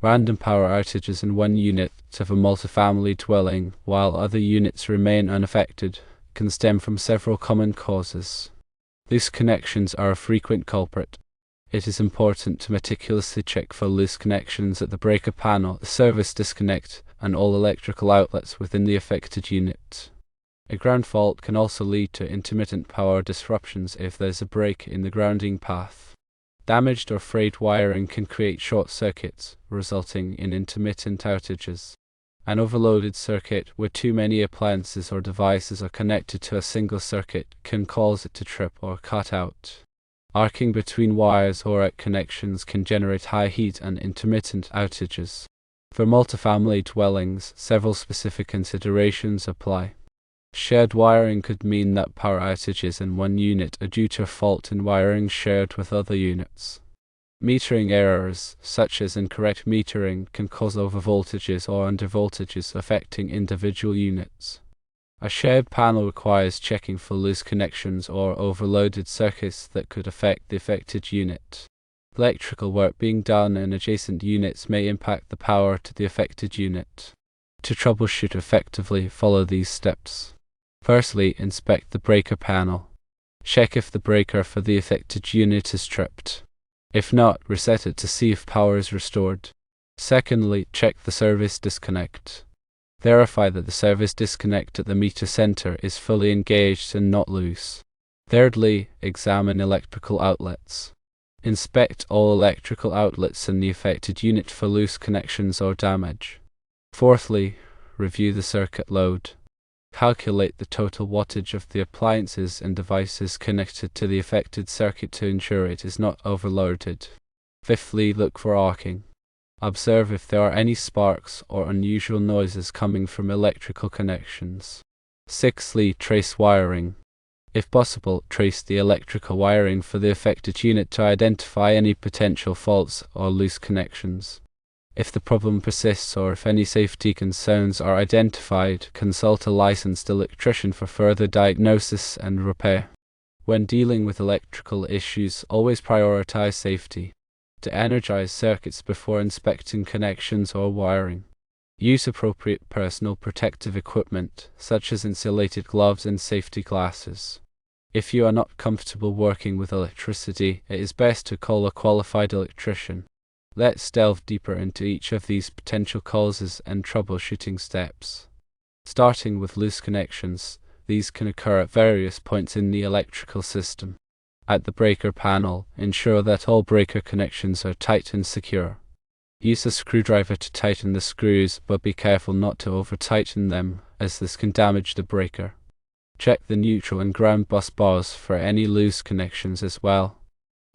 Random power outages in one unit of a multifamily dwelling, while other units remain unaffected, can stem from several common causes. Loose connections are a frequent culprit. It is important to meticulously check for loose connections at the breaker panel, the service disconnect, and all electrical outlets within the affected unit. A ground fault can also lead to intermittent power disruptions if there's a break in the grounding path. Damaged or frayed wiring can create short circuits, resulting in intermittent outages. An overloaded circuit where too many appliances or devices are connected to a single circuit can cause it to trip or cut out. Arcing between wires or at connections can generate high heat and intermittent outages. For multifamily dwellings, several specific considerations apply. Shared wiring could mean that power outages in one unit are due to a fault in wiring shared with other units. Metering errors, such as incorrect metering, can cause overvoltages or undervoltages affecting individual units. A shared panel requires checking for loose connections or overloaded circuits that could affect the affected unit. Electrical work being done in adjacent units may impact the power to the affected unit. To troubleshoot effectively, follow these steps. Firstly, inspect the breaker panel. Check if the breaker for the affected unit is tripped. If not, reset it to see if power is restored. Secondly, check the service disconnect. Verify that the service disconnect at the meter center is fully engaged and not loose. Thirdly, examine electrical outlets. Inspect all electrical outlets in the affected unit for loose connections or damage. Fourthly, review the circuit load. Calculate the total wattage of the appliances and devices connected to the affected circuit to ensure it is not overloaded. Fifthly, look for arcing. Observe if there are any sparks or unusual noises coming from electrical connections. Sixthly, trace wiring. If possible, trace the electrical wiring for the affected unit to identify any potential faults or loose connections. If the problem persists or if any safety concerns are identified, consult a licensed electrician for further diagnosis and repair. When dealing with electrical issues, always prioritize safety. To energize circuits before inspecting connections or wiring. Use appropriate personal protective equipment, such as insulated gloves and safety glasses. If you are not comfortable working with electricity, it is best to call a qualified electrician. Let's delve deeper into each of these potential causes and troubleshooting steps. Starting with loose connections, these can occur at various points in the electrical system. At the breaker panel, ensure that all breaker connections are tight and secure. Use a screwdriver to tighten the screws, but be careful not to over-tighten them, as this can damage the breaker. Check the neutral and ground bus bars for any loose connections as well.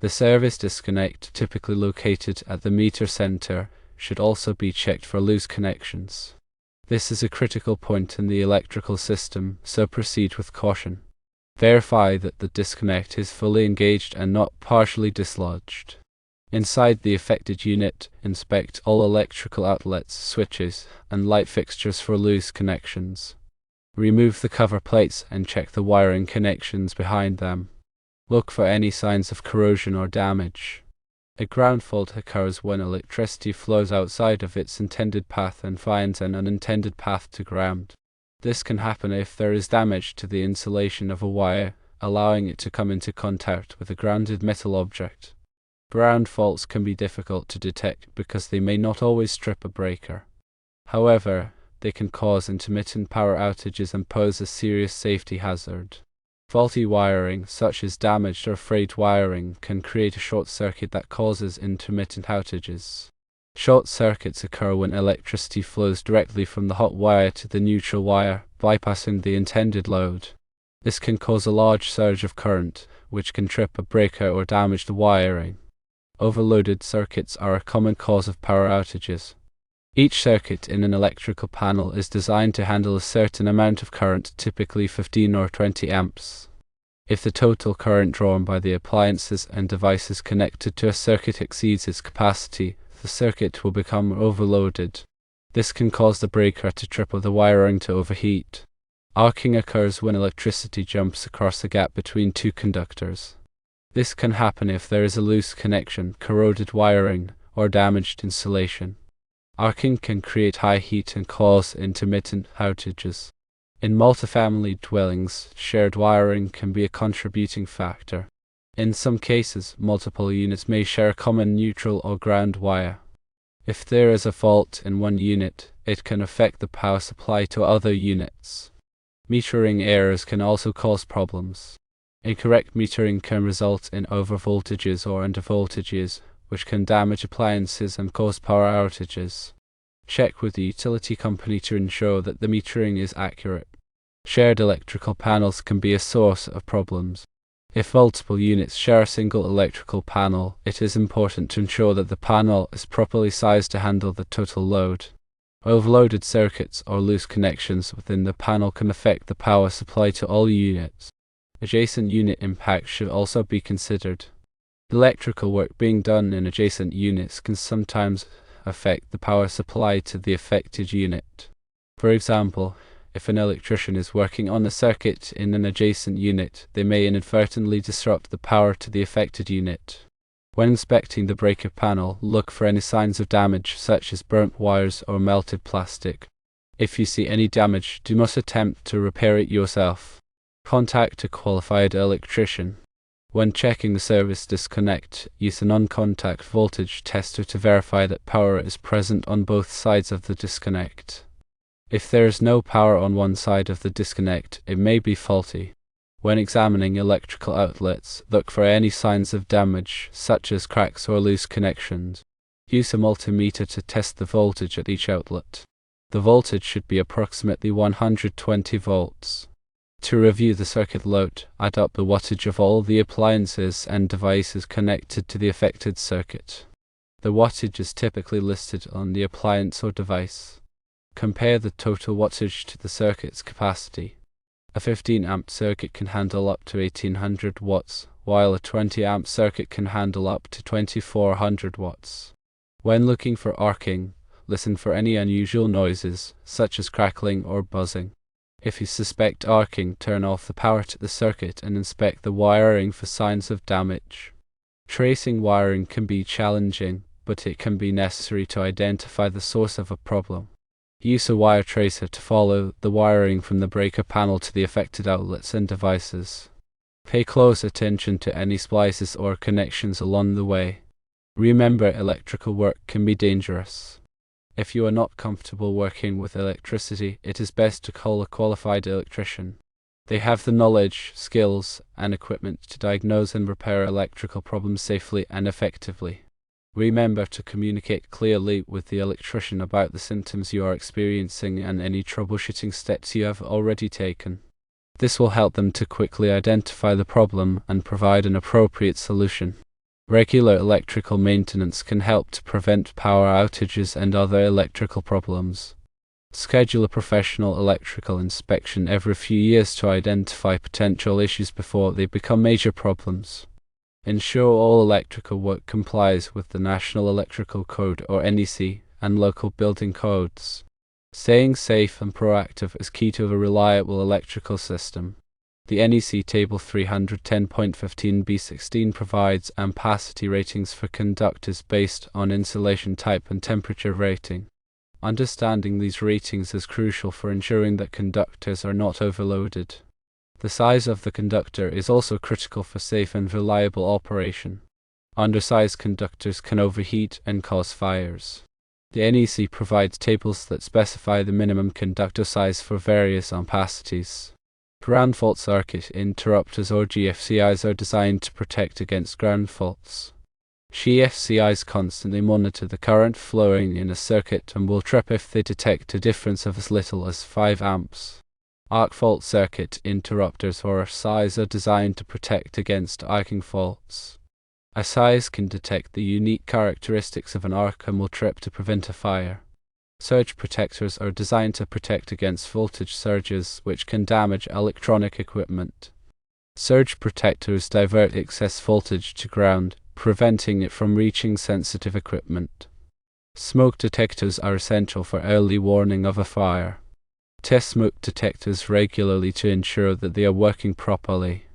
The service disconnect, typically located at the meter center, should also be checked for loose connections. This is a critical point in the electrical system, so proceed with caution. Verify that the disconnect is fully engaged and not partially dislodged. Inside the affected unit, inspect all electrical outlets, switches, and light fixtures for loose connections. Remove the cover plates and check the wiring connections behind them. Look for any signs of corrosion or damage. A ground fault occurs when electricity flows outside of its intended path and finds an unintended path to ground. This can happen if there is damage to the insulation of a wire, allowing it to come into contact with a grounded metal object. Ground faults can be difficult to detect because they may not always trip a breaker. However, they can cause intermittent power outages and pose a serious safety hazard. Faulty wiring, such as damaged or frayed wiring, can create a short circuit that causes intermittent outages. Short circuits occur when electricity flows directly from the hot wire to the neutral wire, bypassing the intended load. This can cause a large surge of current, which can trip a breaker or damage the wiring. Overloaded circuits are a common cause of power outages. Each circuit in an electrical panel is designed to handle a certain amount of current, typically 15 or 20 amps. If the total current drawn by the appliances and devices connected to a circuit exceeds its capacity, the circuit will become overloaded. This can cause the breaker to trip or the wiring to overheat. Arcing occurs when electricity jumps across the gap between two conductors. This can happen if there is a loose connection, corroded wiring, or damaged insulation. Arcing can create high heat and cause intermittent outages. In multifamily dwellings, shared wiring can be a contributing factor. In some cases, multiple units may share a common neutral or ground wire. If there is a fault in one unit, it can affect the power supply to other units. Metering errors can also cause problems. Incorrect metering can result in overvoltages or undervoltages, which can damage appliances and cause power outages. Check with the utility company to ensure that the metering is accurate. Shared electrical panels can be a source of problems. If multiple units share a single electrical panel, it is important to ensure that the panel is properly sized to handle the total load. Overloaded circuits or loose connections within the panel can affect the power supply to all units. Adjacent unit impacts should also be considered. Electrical work being done in adjacent units can sometimes affect the power supply to the affected unit. For example, if an electrician is working on a circuit in an adjacent unit, they may inadvertently disrupt the power to the affected unit. When inspecting the breaker panel, look for any signs of damage, such as burnt wires or melted plastic. If you see any damage, do not attempt to repair it yourself. Contact a qualified electrician. When checking the service disconnect, use a non-contact voltage tester to verify that power is present on both sides of the disconnect. If there is no power on one side of the disconnect, it may be faulty. When examining electrical outlets, look for any signs of damage, such as cracks or loose connections. Use a multimeter to test the voltage at each outlet. The voltage should be approximately 120 volts. To review the circuit load, add up the wattage of all the appliances and devices connected to the affected circuit. The wattage is typically listed on the appliance or device. Compare the total wattage to the circuit's capacity. A 15 amp circuit can handle up to 1800 watts, while a 20 amp circuit can handle up to 2400 watts. When looking for arcing, listen for any unusual noises, such as crackling or buzzing. If you suspect arcing, turn off the power to the circuit and inspect the wiring for signs of damage. Tracing wiring can be challenging, but it can be necessary to identify the source of a problem. Use a wire tracer to follow the wiring from the breaker panel to the affected outlets and devices. Pay close attention to any splices or connections along the way. Remember, electrical work can be dangerous. If you are not comfortable working with electricity, it is best to call a qualified electrician. They have the knowledge, skills, and equipment to diagnose and repair electrical problems safely and effectively. Remember to communicate clearly with the electrician about the symptoms you are experiencing and any troubleshooting steps you have already taken. This will help them to quickly identify the problem and provide an appropriate solution. Regular electrical maintenance can help to prevent power outages and other electrical problems. Schedule a professional electrical inspection every few years to identify potential issues before they become major problems. Ensure all electrical work complies with the National Electrical Code or NEC and local building codes. Staying safe and proactive is key to a reliable electrical system. The NEC Table 310.15b16 provides ampacity ratings for conductors based on insulation type and temperature rating. Understanding these ratings is crucial for ensuring that conductors are not overloaded. The size of the conductor is also critical for safe and reliable operation. Undersized conductors can overheat and cause fires. The NEC provides tables that specify the minimum conductor size for various ampacities. Ground fault circuit interrupters or GFCIs are designed to protect against ground faults. GFCIs constantly monitor the current flowing in a circuit and will trip if they detect a difference of as little as 5 amps. Arc fault circuit interrupters or SIs are designed to protect against arcing faults. A SIs can detect the unique characteristics of an arc and will trip to prevent a fire. Surge protectors are designed to protect against voltage surges, which can damage electronic equipment. Surge protectors divert excess voltage to ground, preventing it from reaching sensitive equipment. Smoke detectors are essential for early warning of a fire. Test smoke detectors regularly to ensure that they are working properly.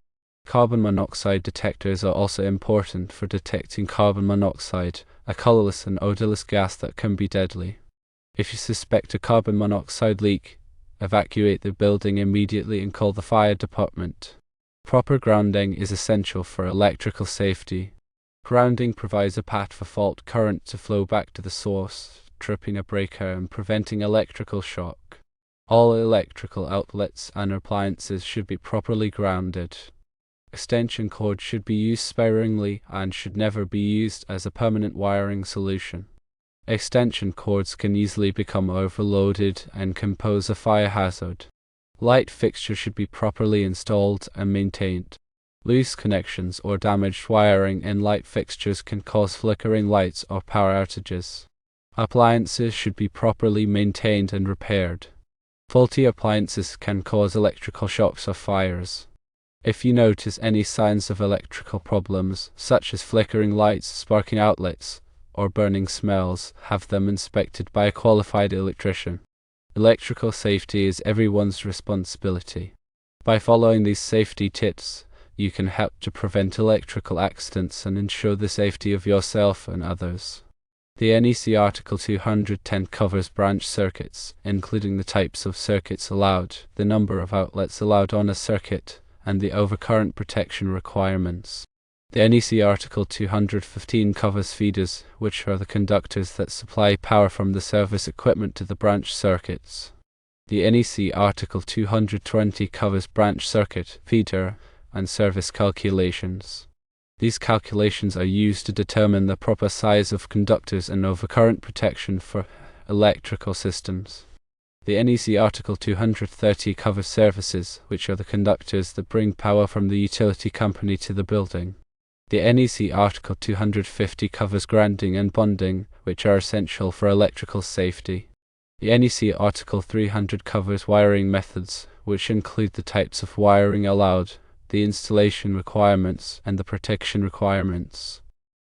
Carbon monoxide detectors are also important for detecting carbon monoxide, a colorless and odorless gas that can be deadly. If you suspect a carbon monoxide leak, evacuate the building immediately and call the fire department. Proper grounding is essential for electrical safety. Grounding provides a path for fault current to flow back to the source, tripping a breaker and preventing electrical shock. All electrical outlets and appliances should be properly grounded. Extension cords should be used sparingly and should never be used as a permanent wiring solution. Extension cords can easily become overloaded and can pose a fire hazard. Light fixtures should be properly installed and maintained. Loose connections or damaged wiring in light fixtures can cause flickering lights or power outages. Appliances should be properly maintained and repaired. Faulty appliances can cause electrical shocks or fires. If you notice any signs of electrical problems, such as flickering lights, sparking outlets, or burning smells, have them inspected by a qualified electrician. Electrical safety is everyone's responsibility. By following these safety tips, you can help to prevent electrical accidents and ensure the safety of yourself and others. The NEC Article 210 covers branch circuits, including the types of circuits allowed, the number of outlets allowed on a circuit, and the overcurrent protection requirements. The NEC Article 215 covers feeders, which are the conductors that supply power from the service equipment to the branch circuits. The NEC Article 220 covers branch circuit, feeder, and service calculations. These calculations are used to determine the proper size of conductors and overcurrent protection for electrical systems. The NEC Article 230 covers services, which are the conductors that bring power from the utility company to the building. The NEC Article 250 covers grounding and bonding, which are essential for electrical safety. The NEC Article 300 covers wiring methods, which include the types of wiring allowed, the installation requirements, and the protection requirements.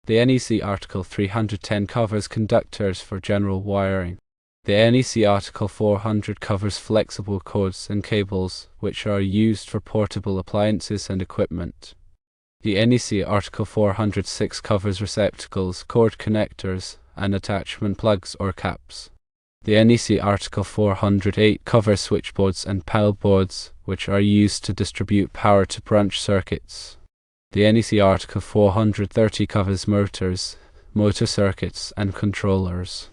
The NEC Article 310 covers conductors for general wiring. The NEC Article 400 covers flexible cords and cables, which are used for portable appliances and equipment. The NEC Article 406 covers receptacles, cord connectors, and attachment plugs or caps. The NEC Article 408 covers switchboards and panel boards, which are used to distribute power to branch circuits. The NEC Article 430 covers motors, motor circuits, and controllers.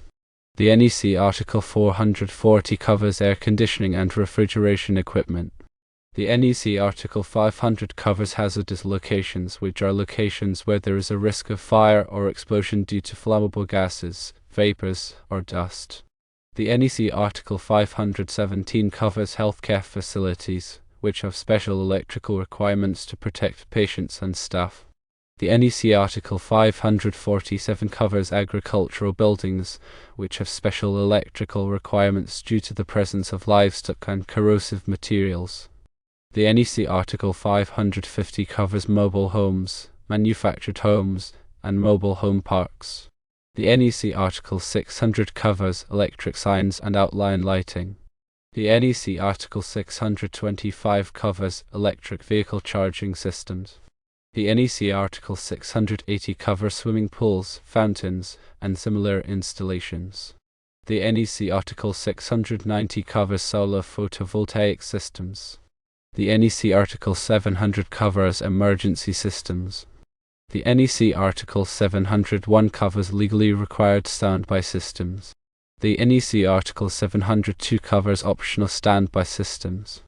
The NEC Article 440 covers air conditioning and refrigeration equipment. The NEC Article 500 covers hazardous locations, which are locations where there is a risk of fire or explosion due to flammable gases, vapors, or dust. The NEC Article 517 covers healthcare facilities, which have special electrical requirements to protect patients and staff. The NEC Article 547 covers agricultural buildings, which have special electrical requirements due to the presence of livestock and corrosive materials. The NEC Article 550 covers mobile homes, manufactured homes, and mobile home parks. The NEC Article 600 covers electric signs and outline lighting. The NEC Article 625 covers electric vehicle charging systems. The NEC Article 680 covers swimming pools, fountains, and similar installations. The NEC Article 690 covers solar photovoltaic systems. The NEC Article 700 covers emergency systems. The NEC Article 701 covers legally required standby systems. The NEC Article 702 covers optional standby systems.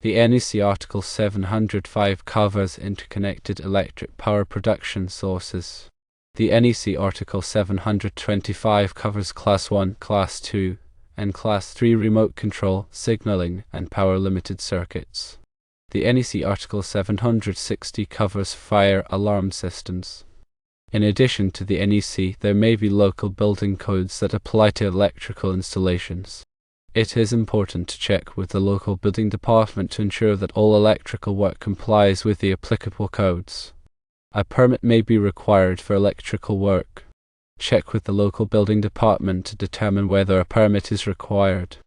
The NEC Article 705 covers interconnected electric power production sources. The NEC Article 725 covers Class 1, Class 2, and Class 3 remote control, signaling, and power limited circuits. The NEC Article 760 covers fire alarm systems. In addition to the NEC, there may be local building codes that apply to electrical installations. It is important to check with the local building department to ensure that all electrical work complies with the applicable codes. A permit may be required for electrical work. Check with the local building department to determine whether a permit is required.